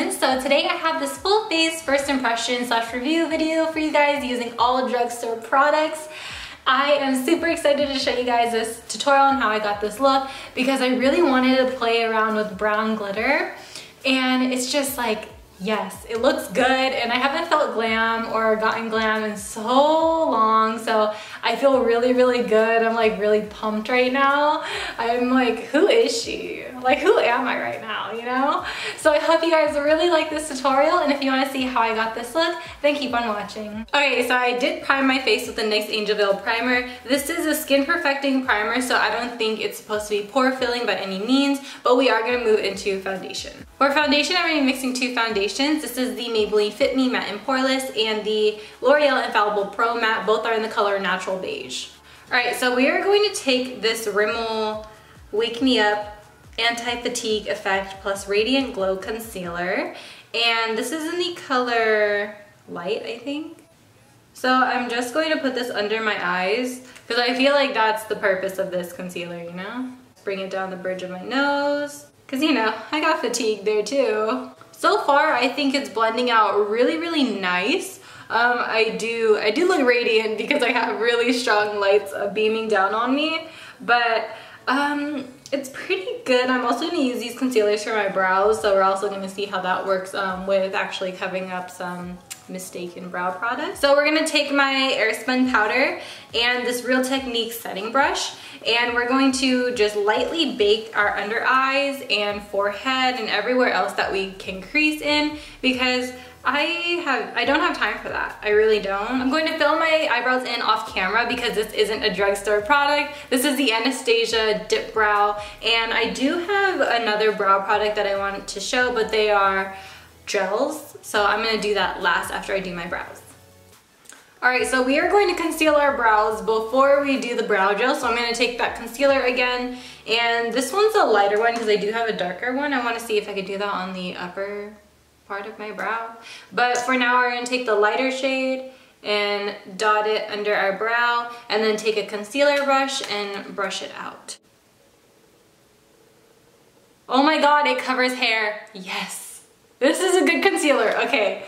everyone. So today I have this full face first impression / review video for you guys using all Drugstore products. I am super excited to show you guys this tutorial on how I got this look because I really wanted to play around with brown glitter, and it's just like, yes, it looks good, and I haven't felt glam or gotten glam in so long, so I feel really, really good. I'm like really pumped right now. I'm like, who is she? Like, who am I right now, you know? So I hope you guys really like this tutorial, and if you want to see how I got this look, then keep on watching. Okay, so I did prime my face with the NYX Angel Veil primer. This is a skin perfecting primer, so I don't think it's supposed to be pore filling by any means, but we are going to move into foundation. For foundation, I'm going to be mixing two foundations. This is the Maybelline Fit Me Matte and Poreless and the L'Oreal Infallible Pro Matte. Both are in the color Natural Beige. Alright, so we are going to take this Rimmel Wake Me Up Anti-Fatigue Effect Plus Radiant Glow Concealer, and this is in the color Light, I think. So I'm just going to put this under my eyes because I feel like that's the purpose of this concealer, you know? Bring it down the bridge of my nose because, you know, I got fatigue there too. So far, I think it's blending out really, really nice. I do look radiant because I have really strong lights beaming down on me, but it's pretty good. I'm also going to use these concealers for my brows, so we're also going to see how that works with actually covering up some mistaken brow products. So we're going to take my Airspun powder and this Real Techniques setting brush, and we're going to just lightly bake our under eyes and forehead and everywhere else that we can crease in, because I don't have time for that. I really don't. I'm going to fill my eyebrows in off camera because this isn't a Drugstore product. This is the Anastasia Dip Brow, and I do have another brow product that I want to show, but they are gels, so I'm going to do that last after I do my brows. Alright, so we are going to conceal our brows before we do the brow gel, so I'm going to take that concealer again, and this one's a lighter one because I do have a darker one. I want to see if I could do that on the upper part of my brow, but for now we're going to take the lighter shade and dot it under our brow, and then take a concealer brush and brush it out. Oh my god, it covers hair. Yes, this is a good concealer. Okay,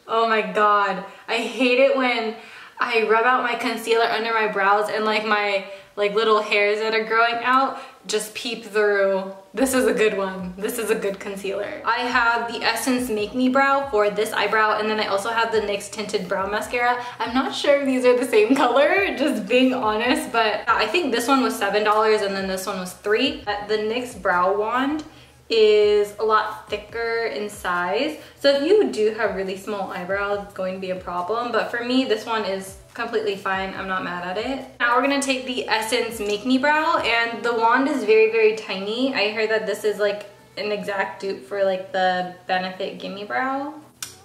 oh my god, I hate it when I rub out my concealer under my brows and like my little hairs that are growing out just peep through. This is a good one. This is a good concealer. I have the Essence Make Me Brow for this eyebrow, and then I also have the NYX Tinted Brow Mascara. I'm not sure if these are the same color, just being honest, but I think this one was $7 and then this one was $3. The NYX Brow Wand is a lot thicker in size, so if you do have really small eyebrows, it's going to be a problem, but for me, this one is completely fine. I'm not mad at it. Now we're gonna take the Essence Make Me Brow, and the wand is very, very tiny. I heard that this is like an exact dupe for like the Benefit Gimme Brow.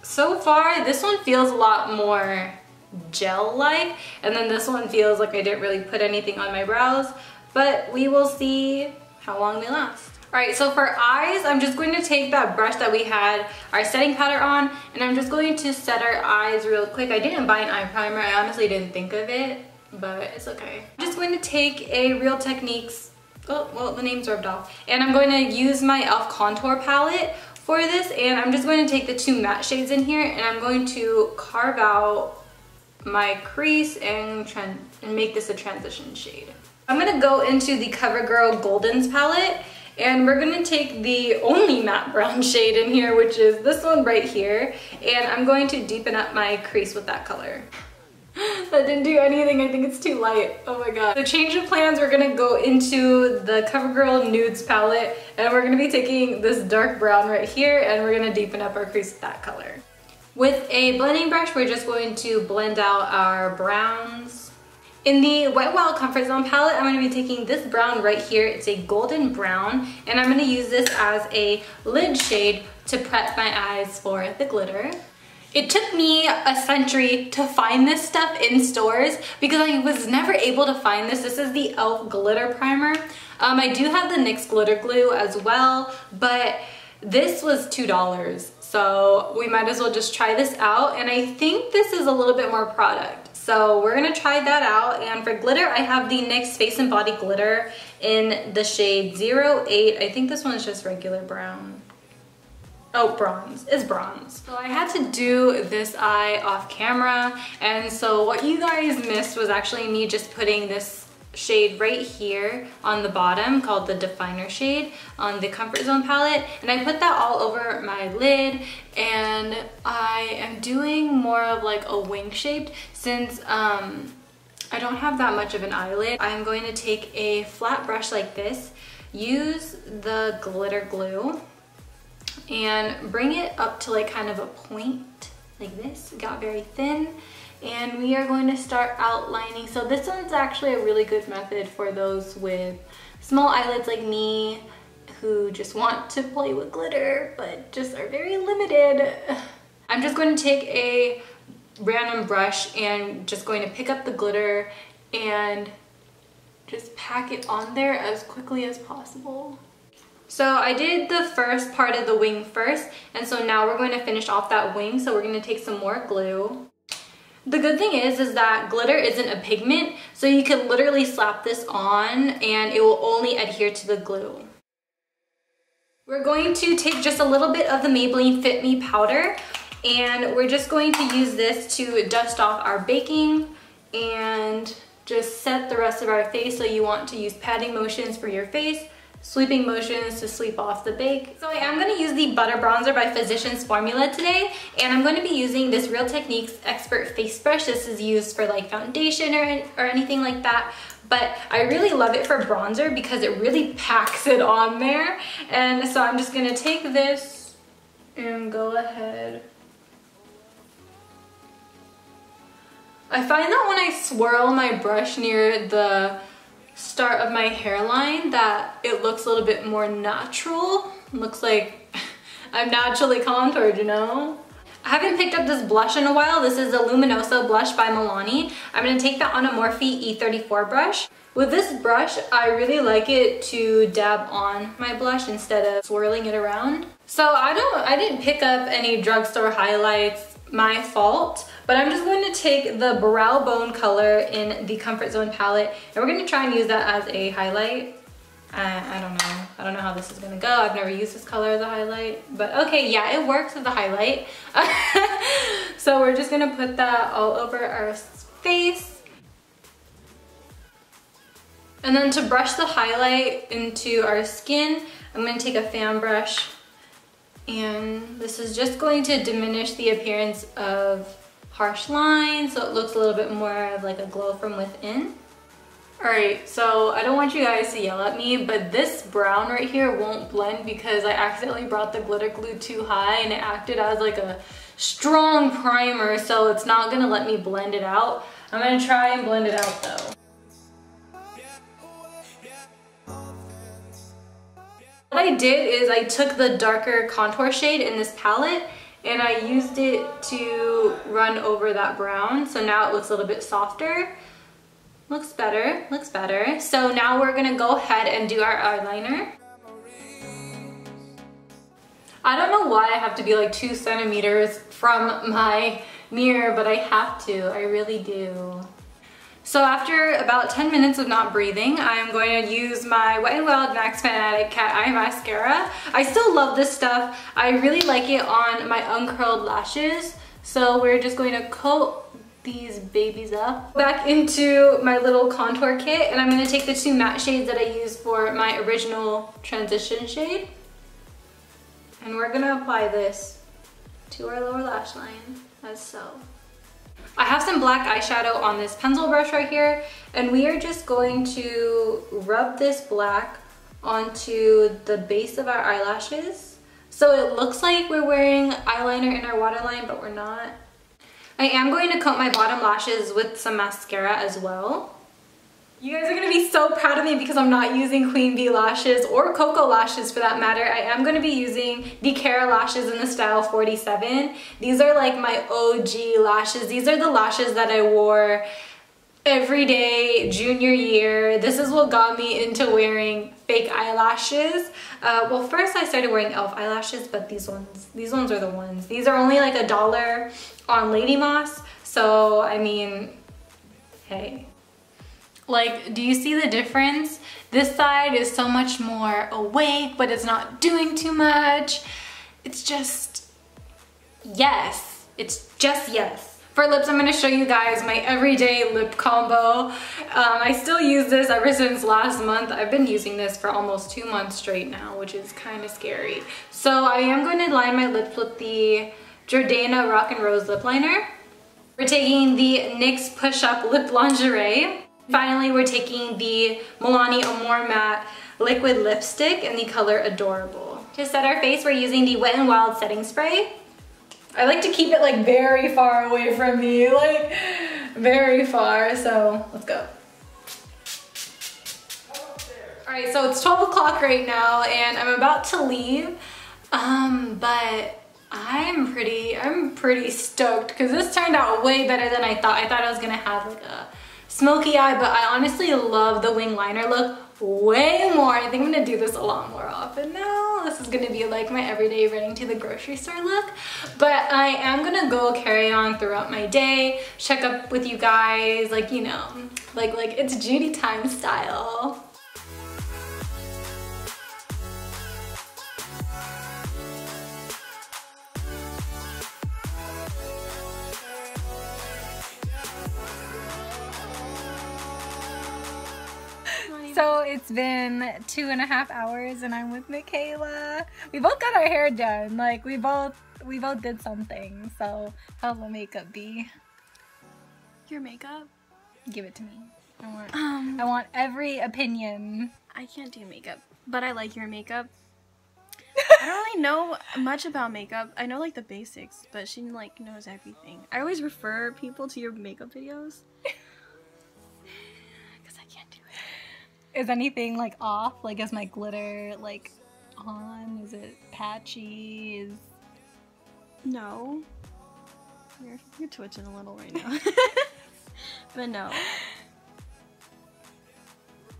So far, this one feels a lot more gel-like, and then this one feels like I didn't really put anything on my brows, but we will see how long they last. Alright, so for eyes, I'm just going to take that brush that we had our setting powder on, and I'm just going to set our eyes real quick. I didn't buy an eye primer. I honestly didn't think of it, but it's okay. I'm just going to take a Real Techniques, oh, well, the name's rubbed off, and I'm going to use my e.l.f. contour palette for this, and I'm just going to take the two matte shades in here, and I'm going to carve out my crease and make this a transition shade. I'm going to go into the CoverGirl Goldens palette, and we're gonna take the only matte brown shade in here, which is this one right here, and I'm going to deepen up my crease with that color. That didn't do anything. I think it's too light. Oh my god. So change of plans, we're gonna go into the CoverGirl Nudes palette, and we're gonna be taking this dark brown right here, and we're gonna deepen up our crease with that color. With a blending brush, we're just going to blend out our browns. In the Wet n Wild Comfort Zone palette, I'm going to be taking this brown right here. It's a golden brown, and I'm going to use this as a lid shade to prep my eyes for the glitter. It took me a century to find this stuff in stores because I was never able to find this. This is the e.l.f. Glitter Primer. I do have the NYX Glitter Glue as well, but this was $2. So we might as well just try this out, and I think this is a little bit more product. So we're gonna try that out. And for glitter, I have the NYX Face and Body Glitter in the shade 08. I think this one's just regular brown. Oh, bronze. It's bronze. So I had to do this eye off camera, and so what you guys missed was actually me just putting this shade right here on the bottom called the definer shade on the Comfort Zone palette, and I put that all over my lid, and I am doing more of like a wing shaped since I don't have that much of an eyelid. I'm going to take a flat brush like this, use the glitter glue, and bring it up to like kind of a point like this. It got very thin, and we are going to start outlining. So this one's actually a really good method for those with small eyelids like me who just want to play with glitter but just are very limited. I'm just going to take a random brush and just going to pick up the glitter and just pack it on there as quickly as possible. So I did the first part of the wing first, and so now we're going to finish off that wing. So we're going to take some more glue. The good thing is that glitter isn't a pigment, so you can literally slap this on and it will only adhere to the glue. We're going to take just a little bit of the Maybelline Fit Me powder, and we're just going to use this to dust off our baking and just set the rest of our face. So you want to use patting motions for your face, sweeping motions to sweep off the bake. So I am going to use the Butter Bronzer by Physicians Formula today, and I'm going to be using this Real Techniques Expert Face Brush. This is used for like foundation or anything like that, but I really love it for bronzer because it really packs it on there. And so I'm just going to take this and go ahead. I find that when I swirl my brush near the start of my hairline that it looks a little bit more natural. It looks like I'm naturally contoured, you know? I haven't picked up this blush in a while. This is the Luminoso blush by Milani. I'm going to take that on a Morphe E34 brush. With this brush, I really like it to dab on my blush instead of swirling it around. So I didn't pick up any drugstore highlights, my fault, but I'm just going to take the Brow Bone color in the Comfort Zone palette, and we're going to try and use that as a highlight. I don't know how this is going to go. I've never used this color as a highlight, but okay, yeah, it works as a highlight. So we're just going to put that all over our face. And then to brush the highlight into our skin, I'm going to take a fan brush, and this is just going to diminish the appearance of harsh lines so it looks a little bit more of like a glow from within. Alright, so I don't want you guys to yell at me, but this brown right here won't blend because I accidentally brought the glitter glue too high and it acted as like a strong primer, so it's not gonna let me blend it out. I'm gonna try and blend it out though. What I did is I took the darker contour shade in this palette and I used it to run over that brown. So now it looks a little bit softer. Looks better, looks better. So now we're gonna go ahead and do our eyeliner. I don't know why I have to be like 2 centimeters from my mirror, but I have to, I really do. So after about 10 minutes of not breathing, I'm going to use my Wet n Wild Max Fanatic Cat Eye Mascara. I still love this stuff. I really like it on my uncurled lashes. So we're just going to coat these babies up. Back into my little contour kit, and I'm going to take the 2 matte shades that I used for my original transition shade. And we're going to apply this to our lower lash line, as so. I have some black eyeshadow on this pencil brush right here, and we are just going to rub this black onto the base of our eyelashes. So it looks like we're wearing eyeliner in our waterline, but we're not. I am going to coat my bottom lashes with some mascara as well. You guys are gonna be so proud of me because I'm not using Queen Bee lashes or Cocoa lashes for that matter. I am gonna be using the Cara lashes in the style 47. These are like my OG lashes. These are the lashes that I wore every day junior year. This is what got me into wearing fake eyelashes. Well, first I started wearing e.l.f. eyelashes, but these ones are the ones. These are only like $1 on Lady Moss. So, I mean, hey. Like, do you see the difference? This side is so much more awake, but it's not doing too much. it's just yes. It's just yes. For lips, I'm going to show you guys my everyday lip combo. I still use this ever since last month. I've been using this for almost 2 months straight now, which is kind of scary. So I am going to line my lips with the Jordana Rock and Rose lip liner. We're taking the NYX Push Up Lip Lingerie. Finally, we're taking the Milani Amore Matte Liquid Lipstick in the color Adorable. To set our face, we're using the Wet n Wild setting spray. I like to keep it like very far away from me, like very far, so let's go. All right, so it's 12 o'clock right now and I'm about to leave, but I'm pretty stoked because this turned out way better than I thought. I thought I was gonna have like a smoky eye, but I honestly love the wing liner look way more. I think I'm gonna do this a lot more often now. This is gonna be like my everyday running to the grocery store look. But I am gonna go carry on throughout my day, check up with you guys, like, you know, like it's Judy time style. So it's been 2.5 hours and I'm with Michaela. We both got our hair done. Like we both did something. So how's the makeup be? Your makeup? Give it to me. I want every opinion. I can't do makeup, but I like your makeup. I don't really know much about makeup. I know like the basics, but she like knows everything. I always refer people to your makeup videos. Is anything like off? Like is my glitter like on? Is it patchy? No. You're twitching a little right now. But no.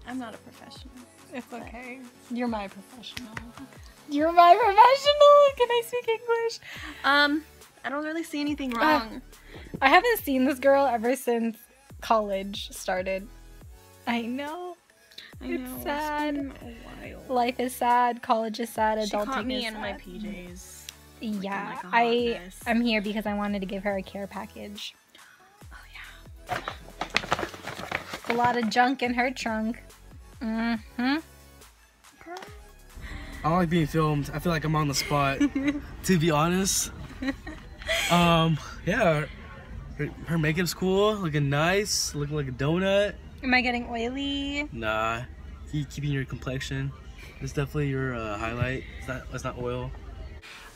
I'm not a professional. It's okay. You're my professional. You're my professional! Can I speak English? I don't really see anything wrong. I haven't seen this girl ever since college started. I know. It's sad. It's been a while. Life is sad. College is sad. Adulting is sad. She caught me in my PJs. Yeah, like I'm here because I wanted to give her a care package. Oh yeah. A lot of junk in her trunk. Mm-hmm. I don't like being filmed. I feel like I'm on the spot, to be honest. Yeah, her makeup's cool, looking nice, looking like a donut. Am I getting oily? Nah, keeping your complexion. That's definitely your highlight. It's not oil.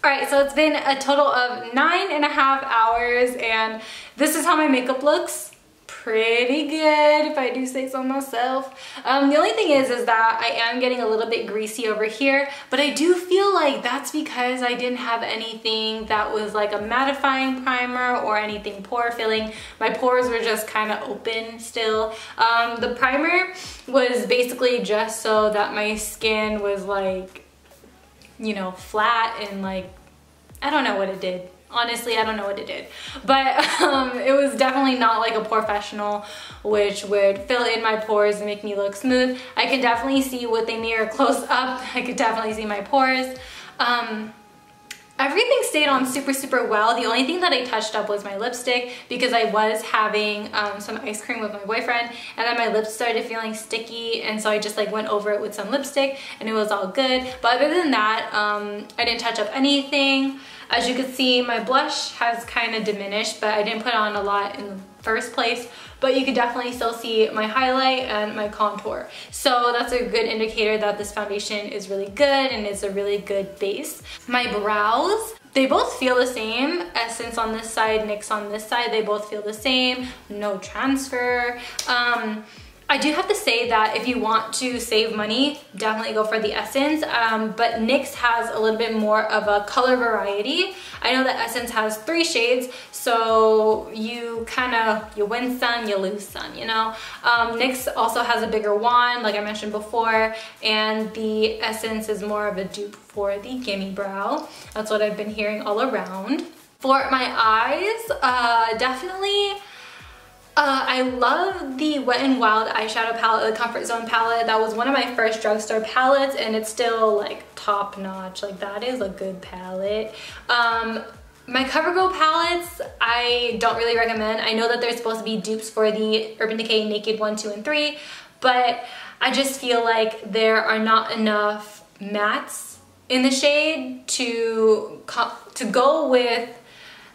Alright, so it's been a total of 9.5 hours and this is how my makeup looks. Pretty good, if I do say so myself. The only thing is that I am getting a little bit greasy over here, but I do feel like that's because I didn't have anything that was like a mattifying primer or anything pore filling. My pores were just kind of open still. The primer was basically just so that my skin was like, you know, flat and like, I don't know what it did. Honestly, I don't know what it did, but it was definitely not like a professional, which would fill in my pores and make me look smooth. I can definitely see with the mirror close up. I could definitely see my pores. Everything stayed on super well. The only thing that I touched up was my lipstick because I was having some ice cream with my boyfriend and then my lips started feeling sticky and so I just like went over it with some lipstick and it was all good. But other than that, I didn't touch up anything. As you can see, my blush has kind of diminished, but I didn't put on a lot in the first place. But you can definitely still see my highlight and my contour. So that's a good indicator that this foundation is really good and it's a really good base. My brows, they both feel the same. Essence on this side, NYX on this side, they both feel the same. No transfer. I do have to say that if you want to save money, definitely go for the Essence, but NYX has a little bit more of a color variety. I know that Essence has 3 shades, so you win some, you lose some, you know? NYX also has a bigger wand, like I mentioned before, and the Essence is more of a dupe for the Gimme Brow. That's what I've been hearing all around. For my eyes, definitely, I love the Wet n Wild eyeshadow palette, the Comfort Zone palette. That was one of my first drugstore palettes, and it's still like top notch. Like that is a good palette. My CoverGirl palettes, I don't really recommend. I know that they're supposed to be dupes for the Urban Decay Naked 1, 2, and 3, but I just feel like there are not enough mattes in the shade to go with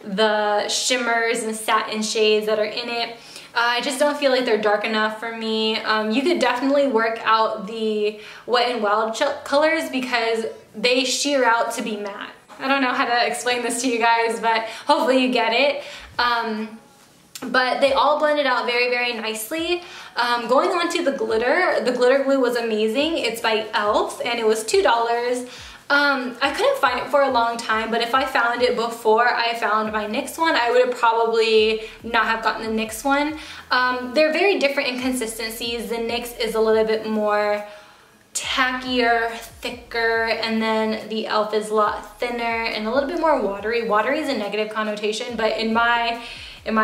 the shimmers and satin shades that are in it. I just don't feel like they're dark enough for me. You could definitely work out the Wet n Wild colors because they sheer out to be matte. I don't know how to explain this to you guys, but hopefully you get it. But they all blended out very, very nicely. Going on to the glitter glue was amazing. It's by e.l.f. and it was $2. I couldn't find it for a long time, but if I found it before I found my NYX one, I would have probably not have gotten the NYX one. They're very different in consistencies. The NYX is a little bit more tackier, thicker, and then the e.l.f. is a lot thinner and a little bit more watery. Watery is a negative connotation, but in my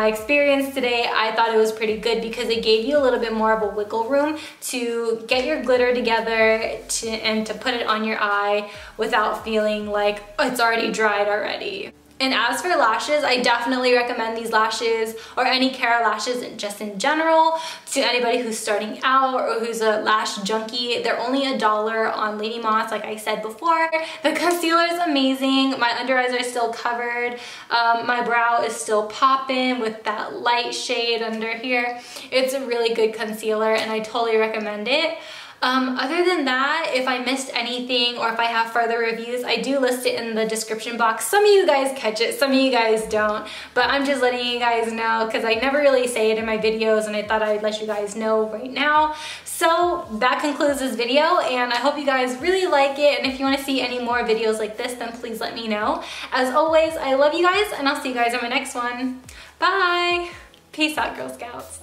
experience today, I thought it was pretty good because it gave you a little bit more of a wiggle room to get your glitter together and to put it on your eye without feeling like, oh, it's already dried already. And as for lashes, I definitely recommend these lashes or any Cara lashes just in general to anybody who's starting out or who's a lash junkie. They're only $1 on Lady Moss, like I said before. The concealer is amazing. My under eyes are still covered. My brow is still popping with that light shade under here. It's a really good concealer and I totally recommend it. Other than that, if I missed anything or if I have further reviews, I do list it in the description box. Some of you guys catch it, some of you guys don't, but I'm just letting you guys know because I never really say it in my videos and I thought I'd let you guys know right now. So that concludes this video and I hope you guys really like it, and if you want to see any more videos like this, then please let me know. As always, I love you guys and I'll see you guys in my next one. Bye! Peace out, Girl Scouts.